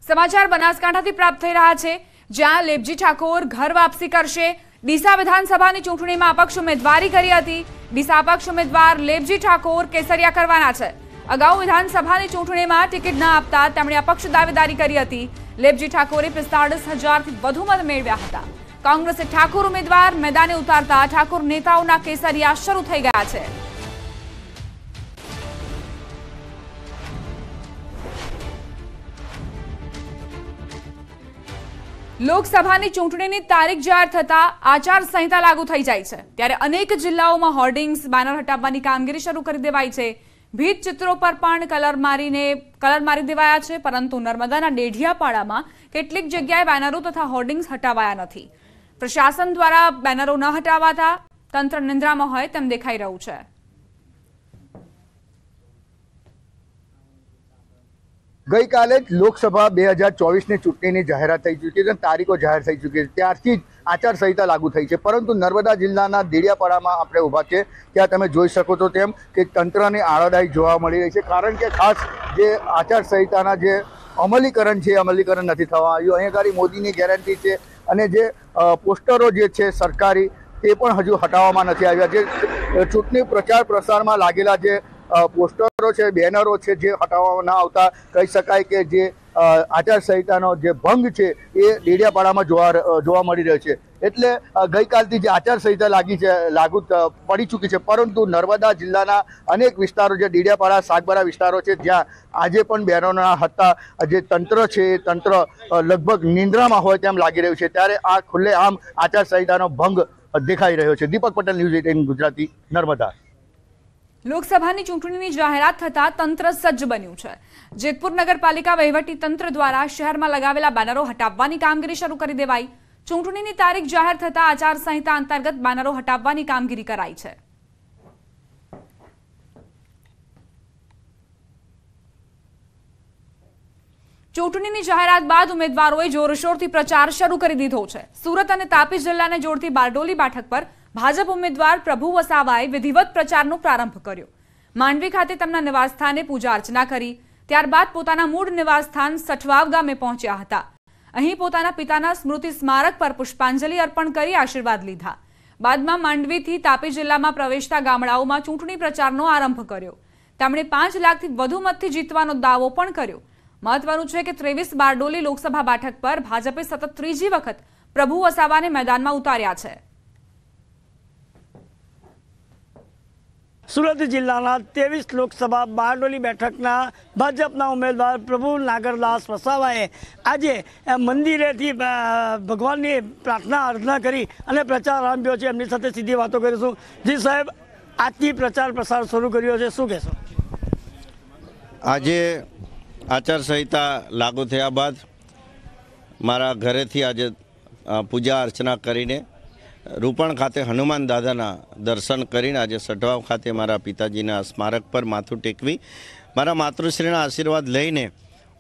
समाचार बनासकांठाथी प्राप्त थई रह्या छे, ज्यां लेबजी ठाकोर घर वापसी करशे। ડીસા વિધાનસભાની ચૂંટણીમાં અપક્ષ ઉમેદવારી કરી હતી। ડીસા અપક્ષ ઉમેદવાર લેબજી ઠાકોર કેસરિયા કરવાના છે। અગાઉ વિધાનસભાની ચૂંટણીમાં ટિકિટ ન આપતા તેમણે અપક્ષ દાવેદારી કરી હતી। લેબજી ઠાકોરે 45,000થી વધુ મત મેળવ્યા હતા। કોંગ્રેસે ઠાકોર ઉમેદવાર મેદાને ઉતારતા ઠાકોર નેતાઓના કેસરિયા શરૂ થઈ ગયા છે। લોકસભાની ચૂંટણીની તારીખ જાહેર થતા આચાર સંહિતા લાગુ થઈ જાય છે, ત્યારે અનેક જિલ્લાઓમાં હોર્ડિંગ્સ બેનર હટાવવાની કામગીરી શરૂ કરી દેવાઈ છે। ભીત ચિત્રો પર પણ કલર મારી દેવાયા છે, પરંતુ નર્મદાના ડેઢિયાપાડામાં કેટલીક જગ્યાએ બેનરો તથા હોર્ડિંગ્સ હટાવાયા નથી। પ્રશાસન દ્વારા બેનરો ન હટાવાતા તંત્ર નિંદ્રામાં હોય તેમ દેખાઈ રહ્યું છે। गई काले लोकसभा 2024 ने चूंटणी जाहेरात थई चूकी है, तारीखों जाहिर थई चूकी है, त्यारथी ज आचारसंहिता लागू थई है। परंतु नर्मदा जिल्लाना देडियापाड़ामां आपणे ऊभा छे, त्यां तमे जोई शको छो तेम के तंत्रनी आळोदाई जोवा मळी रही है। कारण के खास जे आचारसंहिताना जे अमलीकरण छे, अमलीकरण नथी थवा आव्युं। अहीं अगाड़ी मोदीनी गेरंटी छे अने जे पोस्टरो जे छे सरकारी ते पण हजू हटाववामां नथी आव्या। जे चूंटणी प्रचार प्रसारमां लागेला जे पोस्टरो छे, बेनरो छे, जे हटाववामां न आवता कही शकाय के जे आचारसंहितानो जे भंग छे ए डेडियापाड़ामां जोवा मळी रह्यो छे। एटले गईकालथी जे आचारसंहिता लागू पड़ी चूकी है, परंतु नर्मदा जिल्लाना अनेक विस्तारों जे डेडियापाड़ा सागबारा विस्तारों छे, ज्यां आजे पण बेनरोना हता जे तंत्र छे तंत्र लगभग निंद्रामां होय तेम लागी रह्युं छे। त्यारे आ खुल्लेआम आचारसंहितानो भंग देखाई रह्यो छे। दीपक पटेल, न्यूज़ 18 गुजराती, नर्मदा। લોકસભાની ચૂંટણીની જાહેરાત થતા તંત્ર સજ્જ બન્યું છે। જેતપુર નગરપાલિકા વહીવટી તંત્ર દ્વારા શહેરમાં લગાવેલા બેનરો હટાવવાની કામગીરી શરૂ કરી દેવાઈ। ચૂંટણીની તારીખ જાહેર થતા આચારસંહિતા અંતર્ગત બેનરો હટાવવાની કામગીરી કરાઈ છે। ચૂંટણીની જાહેરાત બાદ ઉમેદવારોએ જોરશોરથી પ્રચાર શરૂ કરી દીધો છે। સુરત અને તાપી જિલ્લાને જોડતી બારડોલી બેઠક પર ભાજપ ઉમેદવાર પ્રભુ વસાવાએ વિધિવત પ્રચારનો પ્રારંભ કર્યો। માંડવી ખાતે તેમના નિવાસસ્થાને પૂજા અર્ચના કરી, ત્યારબાદ પોતાના મૂળ નિવાસસ્થાન સઠવાવ ગામે પહોંચ્યા હતા। અહીં પોતાના પિતાના સ્મૃતિ સ્મારક પર પુષ્પાંજલિ અર્પણ કરી આશીર્વાદ લીધા। બાદમાં માંડવીથી તાપી જિલ્લામાં પ્રવેશતા ગામડાઓમાં ચૂંટણી પ્રચારનો આરંભ કર્યો। તેમણે 5 લાખથી વધુ મતથી જીતવાનો દાવો પણ કર્યો। મહત્વનું છે કે 23 બારડોલી લોકસભા બેઠક પર ભાજપે સતત ત્રીજી વખત પ્રભુ વસાવાને મેદાનમાં ઉતાર્યા છે। સુરત જિલ્લાના 23 લોકસભા બારડોલી બેઠકના ભાજપના ઉમેદવાર પ્રભુ નાગરદાસ વસાવાએ આજે મંદિરેથી ભગવાનની પ્રાર્થના આરાધના કરી અને પ્રચાર આરંભ્યો છે। એમની સાથે સીધી વાતો કરીશું। જી સાહેબ, આજથી પ્રચાર પ્રસાર શરૂ કર્યો છે, શું કહેશો? આજે આચારસંહિતા લાગુ થયા બાદ મારા ઘરેથી આજે પૂજા અર્ચના કરીને રૂપણ ખાતે હનુમાન દાદાના દર્શન કરીને આજે સઢવાવ ખાતે મારા પિતાજીના સ્મારક પર માથું ટેકવી મારા માતૃશ્રીના આશીર્વાદ લઈને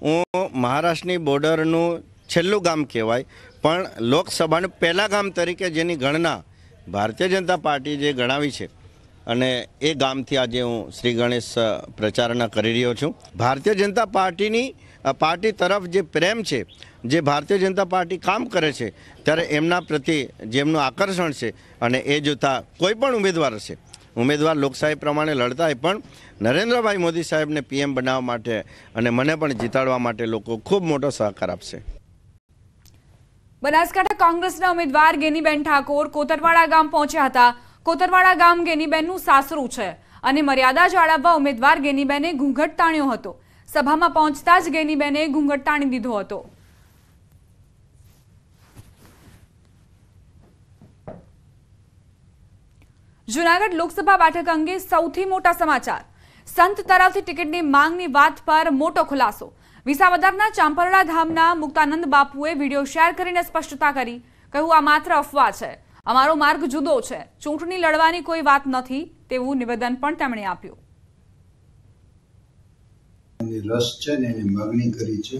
હું મહારાષ્ટ્રની બોર્ડરનું છેલ્લું ગામ કહેવાય પણ લોકસભાનું પહેલા ગામ તરીકે જેની ગણના ભારતીય જનતા પાર્ટી જે ગણાવી છે અને એ ગામથી આજે હું શ્રી ગણેશ પ્રચારના કરી રહ્યો છું। ભારતીય જનતા પાર્ટી તરફ જે પ્રેમ છે, જે ભારતીય જનતા પાર્ટી કામ કરે છે ત્યારે એમના પ્રત્યે જેમનું આકર્ષણ છે અને એ જોતા કોઈ પણ ઉમેદવાર લોકશાહી પ્રમાણે લડતા હોય પણ નરેન્દ્રભાઈ મોદી સાહેબને પીએમ બનાવવા માટે અને મને પણ જીતાડવા માટે લોકો ખૂબ મોટો સહકાર આપશે। બનાસકાંઠા કોંગ્રેસના ઉમેદવાર ગેનીબેન ઠાકોર કોતરવાડા ગામ પહોંચ્યા હતા। કોતરવાડા ગામ ગેનીબેનનું સાસરું છે અને મર્યાદા જાળવવા ઉમેદવાર ગેનીબેને ઘૂંઘટ તાણ્યો હતો। સભામાં પહોંચતા જ ગેનીબેને ઘૂંઘટ તાણી દીધો હતો। જૂનાગઢ લોકસભા બેઠક અંગે સૌથી મોટા સમાચાર। સંત તરફથી ટિકિટની માંગની વાત પર મોટો ખુલાસો। વિસાવદરના ચાંપરડા ધામના મુક્તાનંદ બાપુએ વિડીયો શેર કરીને સ્પષ્ટતા કરી, કહ્યું આ માત્ર અફવા છે, અમારો માર્ગ જુદો છે, ચૂંટણી લડવાની કોઈ વાત નથી તેવું નિવેદન પણ તેમણે આપ્યું। રસ છે ને એની માંગણી કરી છે,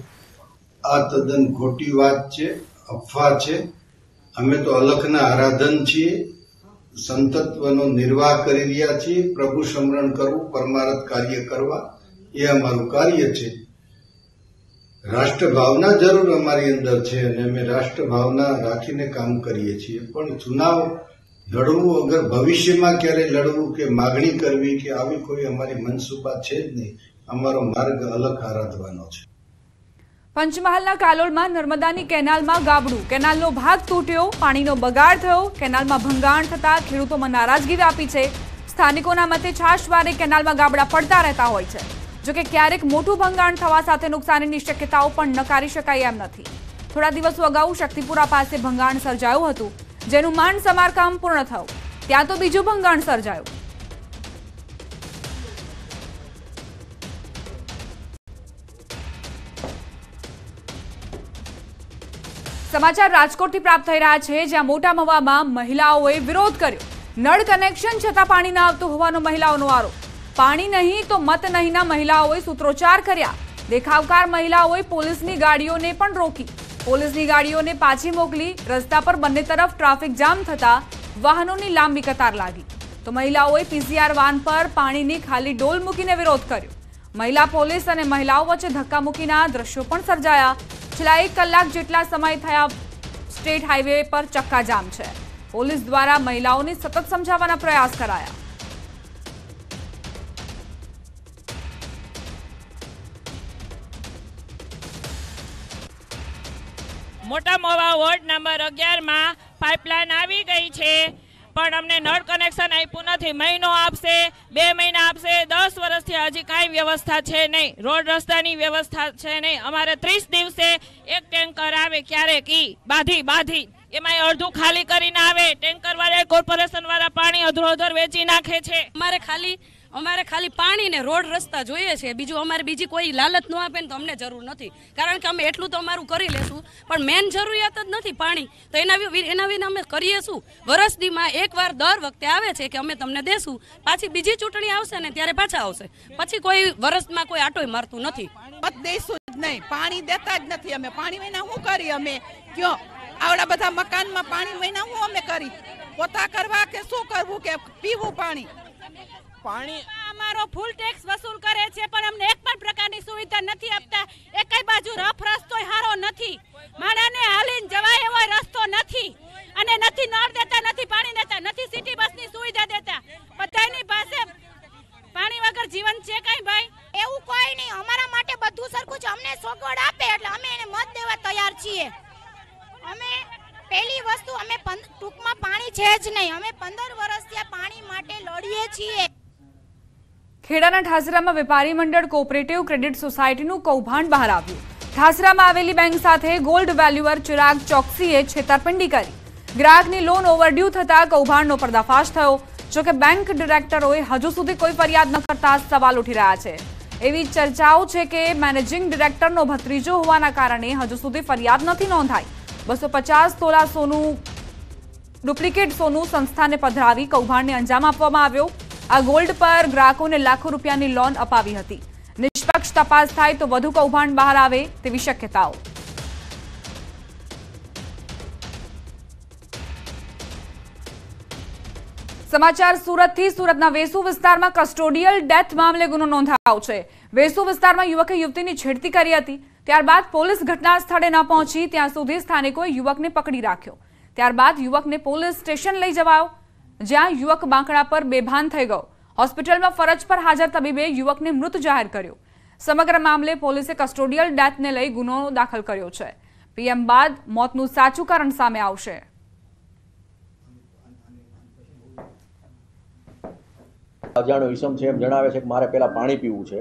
આ તદ્દન ખોટી વાત છે, અફવા છે। અમે તો અલખના આરાધન છીએ, સંતત્વનો નિર્વાહ કરી રહ્યા છીએ। પ્રભુ સ્મરણ કરવું, પરમાર્થ કાર્ય કરવા એ અમારું કાર્ય છે। રાષ્ટ્ર ભાવના જરૂર અમારી અંદર છે અને અમે રાષ્ટ્ર ભાવના રાખીને કામ કરીએ છીએ, પણ ચુનાવ લડવું અગર ભવિષ્યમાં ક્યારે લડવું કે માગણી કરવી કે આવી કોઈ અમારી મનસુબા છે જ નહીં. અમારો માર્ગ અલગ આરાધવાનો છે. પંચમહાલના કાલોલમાં નર્મદાની કેનાલમાં ગાબડું, કેનાલનો ભાગ તૂટ્યો, પાણીનો બગાડ થયો, કેનાલમાં ભંગાણ થતા ખેડૂતોમાં નારાજગી વ્યાપી છે. સ્થાનિકોના મતે છાશવારે કેનાલમાં ગાબડા પડતા રહેતા હોય છે. જોકે ક્યારેક મોટું ભંગાણ થવા સાથે નુકસાનીની શક્યતાઓ પણ નકારી શકાય એમ નથી. થોડા દિવસો અગાઉ શક્તિપુરા પાસે ભંગાણ સર્જાયું હતું, જેનું માંડ સમારકામ પૂર્ણ થયું. ત્યાં તો બીજું ભંગાણ સર્જાયું. સમાચાર રાજકોટથી પ્રાપ્ત થઈ રહ્યા છે, જ્યાં મોટા મવામાં મહિલાઓએ વિરોધ કર્યો. નળ કનેક્શન છતાં પાણી ન આવતું હોવાનો મહિલાઓનો આરોપ. પાણી નહીં તો મત નહીંના મહિલાઓએ સૂત્રોચ્ચાર કર્યા. દેખાવકાર મહિલાઓએ પોલીસની ગાડીઓને પણ રોકી, પોલીસની ગાડીઓને પાછી મોકલી. રસ્તા પર બંને તરફ ટ્રાફિક જામ થતા વાહનોની લાંબી કતાર લાગી. તો મહિલાઓએ પીસીઆર વાન પર પાણીની ખાલી ડોલ મૂકીને વિરોધ કર્યો. મહિલા પોલીસ અને મહિલાઓ વચ્ચે ધક્કામુક્કીના દ્રશ્યો પણ સર્જાયા. છેલ્લા 1 કલાક જેટલા સમય થયા સ્ટેટ હાઈવે પર ચક્કાજામ છે. પોલીસ દ્વારા મહિલાઓને સતત સમજાવવાના પ્રયાસ કરાયા. મોટા મોવા વોર્ડ નંબર 11 માં પાઇપલાઇન આવી ગઈ છે, પણ અમને નળ કનેક્શન આપ્યું નથી. મહિનો આપશે, 2 મહિના આપશે, 10 વર્ષથી હજી કાંઈ વ્યવસ્થા છે નહીં. રોડ રસ્તાની વ્યવસ્થા છે નહીં. અમારે 30 દિવસે એક ટેન્કર આવે, ક્યારેક બાધી એમાં અડધું ખાલી કરીને આવે. ટેન્કર વાળા કોર્પોરેશન વાળા પાણી અધરોધર વેચી નાખે છે. અમારે ખાલી પાણી ને રોડ રસ્તા જોઈએ છે. બીજું અમારે બીજી કોઈ લાલચ ન આપે ને તો અમને જરૂર નથી, કારણ કે અમે એટલું તો અમારું કરી લેશું, પણ મેન જરૂરિયાત જ નથી પાણી. તો એના વિના અમે કરીએ શું? વર્ષદીમાં એકવાર દર વખતે આવે છે કે અમે તમને દેશું, પાછી બીજી ચૂંટણી આવશે ને ત્યારે પાછા આવશે. પછી કોઈ વર્ષમાં કોઈ આટોય મારતું નથી. મત દઈશું જ નહીં, પાણી દેતા જ નથી. અમે પાણી વિના શું કરી? અમે કયો આવડા બધા મકાનમાં પાણી વિના શું અમે કરી? પોતા કરવા કે શું કરવું કે પીવું પાણી? અમારો ફૂલ ટેક્સ વસૂલ કરે છે, પણ અમને એક પણ પ્રકારની સુવિધા નથી આપતા. એકેય બાજુ રફ રસ્તો સારો નથી, માણાને હાલીને જવાય એવો રસ્તો નથી, અને નથી નળ દેતા, નથી પાણી દેતા, નથી સિટી બસની સુવિધા દેતા. બધાની પાસે પાણી વગર જીવન છે કઈ ભાઈ? એવું કોઈ નહીં. અમારા માટે બધું સરખું છે. અમને સગવડ આપે એટલે અમે એને મત દેવા તૈયાર છીએ. અમે પહેલી વસ્તુ અમે ટૂંકમાં પાણી છે જ નહીં. અમે 15 વર્ષથી પાણી માટે લડીએ છીએ. ખેડાના ઠાસરામાં વેપારી મંડળ કોઓપરેટિવ ક્રેડિટ સોસાયટીનું કૌભાંડ બહાર આવ્યું. ઠાસરામાં આવેલી બેંક સાથે ગોલ્ડ વેલ્યુઅર ચિરાગ ચોકસીએ છેતરપિંડી કરી. ગ્રાહકની લોન ઓવરડ્યુ થતા કૌભાંડનો પર્દાફાશ થયો. જોકે બેંક ડિરેક્ટરોએ હજુ સુધી કોઈ ફરિયાદ ન કરતા સવાલ ઉઠી રહ્યા છે. એવી ચર્ચાઓ છે કે મેનેજિંગ ડિરેક્ટરનો ભત્રીજો હોવાના કારણે હજુ સુધી ફરિયાદ નથી નોંધાઈ. 250 તોલા સોનું ડુપ્લિકેટ સોનું સંસ્થાને પધરાવી કૌભાંડને અંજામ આપવામાં આવ્યો. આ ગોલ્ડ પર ગ્રાહકોને લાખો રૂપિયાની લોન અપાવી હતી. નિષ્પક્ષ તપાસ થાય તો વધુ કૌભાંડ બહાર આવે તેવી શક્યતાઓ. સમાચાર સુરતથી. સુરતના વેસુ વિસ્તારમાં કસ્ટોડિયલ ડેથ મામલે ગુનો નોંધાયો છે. વેસુ વિસ્તારમાં યુવકે યુવતીની છેડતી કરી હતી. ત્યારબાદ પોલીસ ઘટના સ્થળે ન પહોંચી ત્યાં સુધી સ્થાનિકોએ યુવકને પકડી રાખ્યો. ત્યારબાદ યુવકને પોલીસ સ્ટેશન લઈ જવાયો, જ્યાં યુવક બાંકડા પર બેભાન થઈ ગયો. હોસ્પિટલમાં ફરજ પર હાજર તબીબે યુવકને મૃત જાહેર કર્યો. સમગ્ર મામલે પોલીસે કસ્ટોડિયલ ડેથને લઈ ગુનો દાખલ કર્યો છે. પીએમ બાદ મોતનું સાચું કારણ સામે આવશે. અજાણ્યો ઈસમ છે એમ જણાવે છે કે મારે પહેલાં પાણી પીવું છે,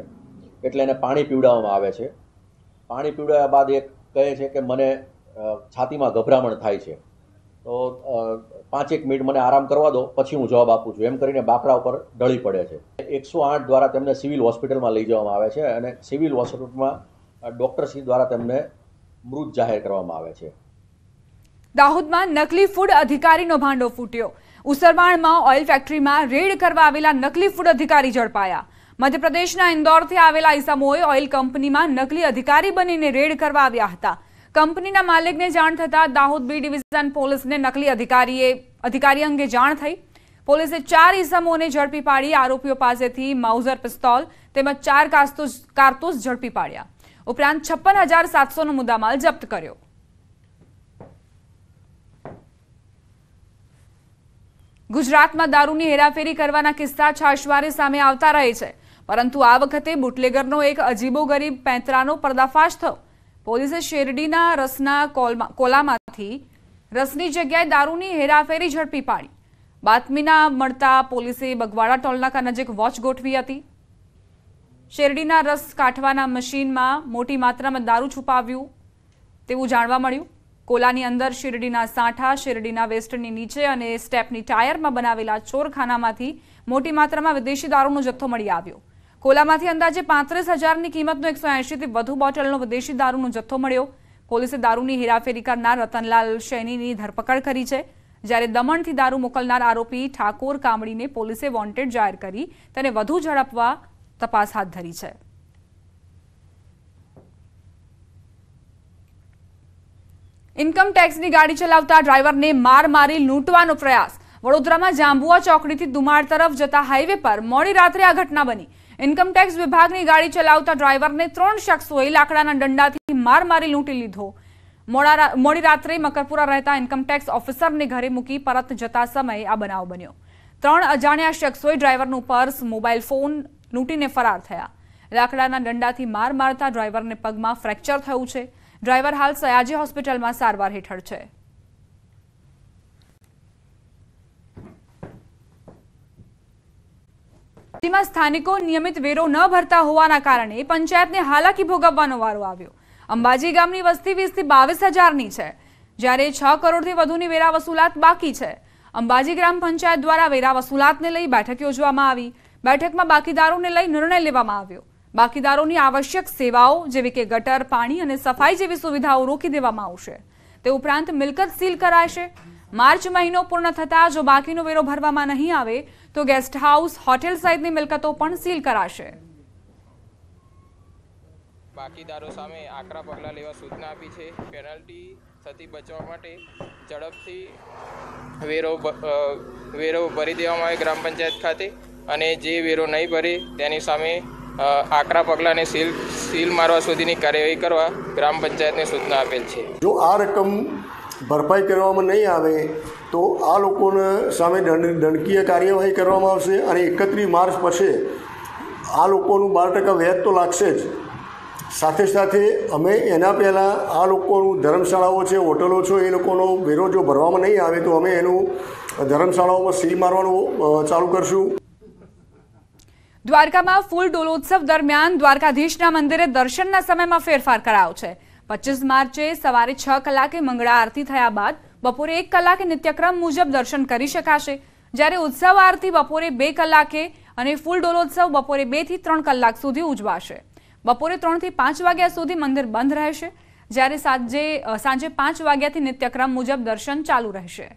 એટલે એને પાણી પીવડાવવામાં આવે છે. પાણી પીવડાવ્યા બાદ એ કહે છે કે મને છાતીમાં ગભરામણ થાય છે, તો 5-1 મિનિટ મને આરામ કરવા દો, પછી હું જવાબ આપું છું, એમ કરીને બાકડા ઉપર ઢળી પડે છે. 108 દ્વારા તેમને સિવિલ હોસ્પિટલમાં લઈ જવામાં આવે છે અને સિવિલ હોસ્પિટલમાં ડૉક્ટરશ્રી દ્વારા તેમને મૃત જાહેર કરવામાં આવે છે. દાહોદમાં નકલી ફૂડ અધિકારીનો ભાંડો ફૂટ્યો. ઉસરવાણમાં ઓઇલ ફેક્ટરીમાં રેડ કરવા આવેલા નકલી ફૂડ અધિકારી ઝડપાયા. મધ્યપ્રદેશના ઇન્દોરથી આવેલા ઈસમોએ ઓઇલ કંપનીમાં નકલી અધિકારી બનીને રેડ કરવા આવ્યા હતા. કંપનીના માલિકને જાણ થતાં દાહોદ બી ડિવિઝન પોલીસને નકલી અધિકારી અંગે જાણ થઈ. પોલીસે 4 ઈસમોને ઝડપી પાડી આરોપીઓ પાસેથી માઉઝર પિસ્તોલ તેમજ 4 કારતૂસ ઝડપી પાડ્યા. ઉપરાંત 56,700નો મુદ્દામાલ જપ્ત કર્યો. ગુજરાતમાં દારૂની હેરાફેરી કરવાના કિસ્સા છાશવારે સામે આવતા રહે છે, પરંતુ આ વખતે બુટલેગરનો એક અજીબોગરીબ પેંતરાનો પર્દાફાશ થયો. પોલીસે શેરડીના રસના કોલામાંથી રસની જગ્યાએ દારૂની હેરાફેરી ઝડપી પાડી. બાતમીના મળતા પોલીસે બગવાડા ટોલનાકા નજીક વોચ ગોઠવી હતી. શેરડીના રસ કાઢવાના મશીનમાં મોટી માત્રામાં દારૂ છુપાવ્યું તેવું જાણવા મળ્યું. કોલાની અંદર શેરડીના સાંઠા, શેરડીના વેસ્ટની નીચે અને સ્ટેપની ટાયરમાં બનાવેલા ચોરખાનામાંથી મોટી માત્રામાં વિદેશી દારૂનો જથ્થો મળી આવ્યો. કોલામાંથી અંદાજે 35,000ની કિંમતનો 180થી વધુ બોટલનો વિદેશી દારૂનો જથ્થો મળ્યો. પોલીસે દારૂની હેરાફેરી કરનાર રતનલાલ સૈનીની ધરપકડ કરી છે, જ્યારે દમણથી દારૂ મોકલનાર આરોપી ઠાકોર કામડીને પોલીસે વોન્ટેડ જાહેર કરી તેને વધુ ઝડપવા તપાસ હાથ ધરી છે. ઇન્કમ ટેક્સની ગાડી ચલાવતા ડ્રાઈવરને માર મારી લૂંટવાનો પ્રયાસ. વડોદરામાં જાંબુઆ ચોકડીથી દુમાડ તરફ જતા હાઈવે પર મોડી રાત્રે આ ઘટના બની. ઇન્કમ ટેક્સ વિભાગની ગાડી ચલાવતા ડ્રાઈવરને 3 શખ્સોએ લાકડાના દંડાથી માર મારી લૂંટી લીધો. મોડી રાત્રે મકરપુરા રહેતા ઇન્કમ ટેક્સ ઓફિસરને ઘરે મૂકી પરત જતા સમયે આ બનાવ બન્યો. 3 અજાણ્યા શખ્સોએ ડ્રાઈવરનું પર્સ, મોબાઈલ ફોન લૂંટીને ફરાર થયા. લાકડાના દંડાથી માર મારતા ડ્રાઈવરને પગમાં ફ્રેક્ચર થયું છે. ડ્રાઈવર હાલ સયાજી હોસ્પિટલમાં સારવાર હેઠળ છે. રાજ્યમાં સ્થાનિકો નિયમિત વેરો ન ભરતા હોવાના કારણે પંચાયતને હાલાકી ભોગવવાનો વારો આવ્યો. અંબાજી ગામની વસ્તી 20,000 થી 22,000ની છે, જ્યારે 6 કરોડથી વધુની વેરા વસૂલાત બાકી છે. અંબાજી ગ્રામ પંચાયત દ્વારા વેરા વસૂલાતને લઈ બેઠક યોજવામાં આવી. બેઠકમાં બાકીદારોને લઈ નિર્ણય લેવામાં આવ્યો. બાકીદારોની આવશ્યક સેવાઓ જેવી કે ગટર, પાણી અને સફાઈ જેવી સુવિધાઓ રોકી દેવામાં આવશે. તે ઉપરાંત મિલકત સીલ કરાશે. માર્ચ મહિનો પૂર્ણ થતાં જો બાકીનો વેરો ભરવામાં નહીં આવે તો ગેસ્ટ હાઉસ, હોટેલ સહિતની મિલકતો પણ સીલ કરાશે. બાકીદારો સામે આકરા પગલાં લેવા સૂચના આપી છે. પેનલ્ટી થતી બચવા માટે ઝડપથી વેરો ભરી દેવામાં આવે ગ્રામ પંચાયત ખાતે, અને જે વેરો નહીં ભરે તેની સામે આકરા પગલાંને સીલ મારવા સુધીની કાર્યવાહી કરવા ગ્રામ પંચાયતને સૂચના આપેલ છે. જો આ રકમ ભરપાઈ કરવામાં નહીં આવે તો આ લોકોને સામે દંડકીય કાર્યવાહી કરવામાં આવશે, અને 31 માર્ચ પછી આ લોકોનું 12% વ્યાજ તો લાગશે જ. સાથે સાથે અમે એના પહેલાં આ લોકોનું ધર્મશાળાઓ છે, હોટલો છે, એ લોકોનો વેરો જો ભરવામાં નહીં આવે તો અમે એનું ધર્મશાળાઓમાં સીલ મારવાનું ચાલુ કરશું. દ્વારકામાં ફૂલ ડોલોત્સવ દરમિયાન દ્વારકાધીશના મંદિરે દર્શનના સમયમાં ફેરફાર કરાયો છે. 25 માર્ચે સવારે 6 કલાકે મંગળા આરતી થયા બાદ બપોરે 1 કલાકે નિત્યક્રમ મુજબ દર્શન કરી શકાશે, જ્યારે ઉત્સવ આરતી બપોરે 2 કલાકે અને ફૂલ ડોલોત્સવ બપોરે 2 થી 3 કલાક સુધી ઉજવાશે. બપોરે 3 થી 5 વાગ્યા સુધી મંદિર બંધ રહેશે, જ્યારે સાંજે 5 વાગ્યાથી નિત્યક્રમ મુજબ દર્શન ચાલુ રહેશે.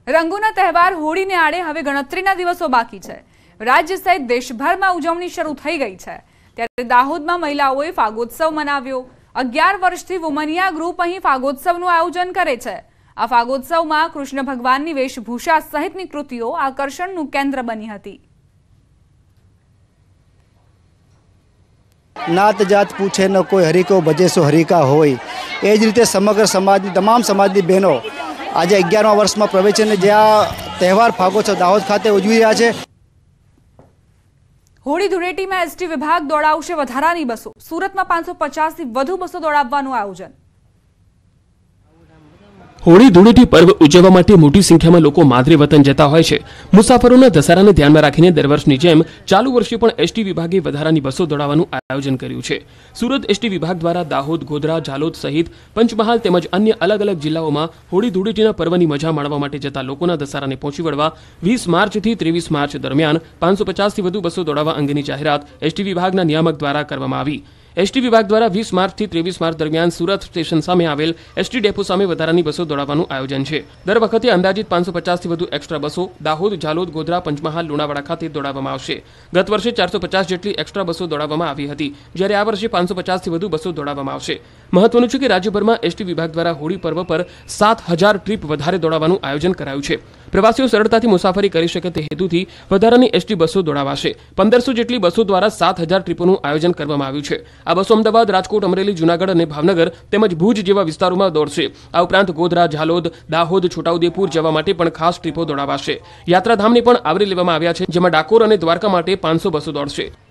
રંગોના તહેવાર હોળીને આડે હવે ગણતરીના દિવસો બાકી છે. રાજ્ય સહિત દેશભરમાં ઉજવણી શરૂ થઈ ગઈ છે, ત્યારે દાહોદમાં મહિલાઓએ ફાગોત્સવ મનાવ્યો. 11 વર્ષથી વુમનિયા ગ્રુપ અહીં ફાગોત્સવનું આયોજન કરે છે. આ ફાગોત્સવમાં કૃષ્ણ ભગવાનની વેશભૂષા સહિતની કૃતિઓ આકર્ષણનું કેન્દ્ર બની હતી. નાત જાત પૂછે ન કોઈ હરિકો ભજે સો હરિકા હોય, એ જ રીતે સમગ્ર સમાજની તમામ સમાજની બહેનો આજે 11મા વર્ષમાં પ્રવેશીને જે આ તહેવાર ફાગોત્સવ દાહોદ ખાતે ઉજવી રહ્યા છે. હોળી ધૂળેટીમાં એસટી વિભાગ દોડાવશે વધારાની બસો. સુરતમાં 550થી વધુ બસો દોડાવવાનું આયોજન. હોળી ધૂળેટી પર્વ ઉજવવા માટે મોટી સંખ્યામાં લોકો માદરે વતન જતા હોય છે. મુસાફરોના ધસારાને ધ્યાનમાં રાખીને દર વર્ષની જેમ ચાલુ વર્ષે પણ એસટી વિભાગે વધારાની બસો દોડાવવાનું આયોજન કર્યું છે. સુરત એસટી વિભાગ દ્વારા દાહોદ, ગોધરા, ઝાલોદ સહિત પંચમહાલ તેમજ અન્ય અલગ અલગ જિલ્લાઓમાં હોળી ધૂળેટીના પર્વની મજા માણવા માટે જતા લોકોના ધસારાને પહોંચી વળવા 20 માર્ચથી 23 માર્ચ દરમિયાન 550થી વધુ બસો દોડાવવા અંગેની જાહેરાત એસટી વિભાગના નિયામક દ્વારા કરવામાં આવી. એસટી વિભાગ દ્વારા 20 માર્ચથી 23 માર્ચ દરમિયાન સુરત સ્ટેશન સામે આવેલ એસટી ડેપો સામે વધારાની બસો દોડાવવાનું આયોજન છે. દર વખતે અંદાજિત 550થી વધુ એક્સ્ટ્રા બસો દાહોદ, ઝાલોદ, ગોધરા, પંચમહાલ, લુણાવાડા ખાતે દોડાવવામાં આવશે. ગત વર્ષે 450 જેટલી એક્સ્ટ્રા બસો દોડાવવામાં આવી હતી, જ્યારે આ વર્ષે 550થી વધુ બસો દોડાવવામાં આવશે. મહત્વનું છે કે રાજ્યભરમાં એસટી વિભાગ દ્વારા હોળી પર્વ પર 7,000 ટ્રીપ વધારે દોડાવવાનું આયોજન કરાયું છે. પ્રવાસીઓ સરળતાથી મુસાફરી કરી શકે તે હેતુથી વધારાની એસટી બસો દોડાવાશે. 1500 જેટલી બસો દ્વારા 7000 ટ્રીપોનું આયોજન કરવામાં આવ્યું છે. આ બસો અમદાવાદ, રાજકોટ, અમરેલી, જૂનાગઢ અને ભાવનગર તેમજ ભુજ જેવા વિસ્તારોમાં દોડશે. આ ઉપરાંત ગોધરા, ઝાલોદ, દાહોદ, છોટાઉદેપુર જવા માટે પણ ખાસ ટ્રીપો દોડાવાશે. યાત્રાધામને પણ આવરી લેવામાં આવ્યા છે, જેમાં ડાકોર અને દ્વારકા માટે 500 બસો દોડશે.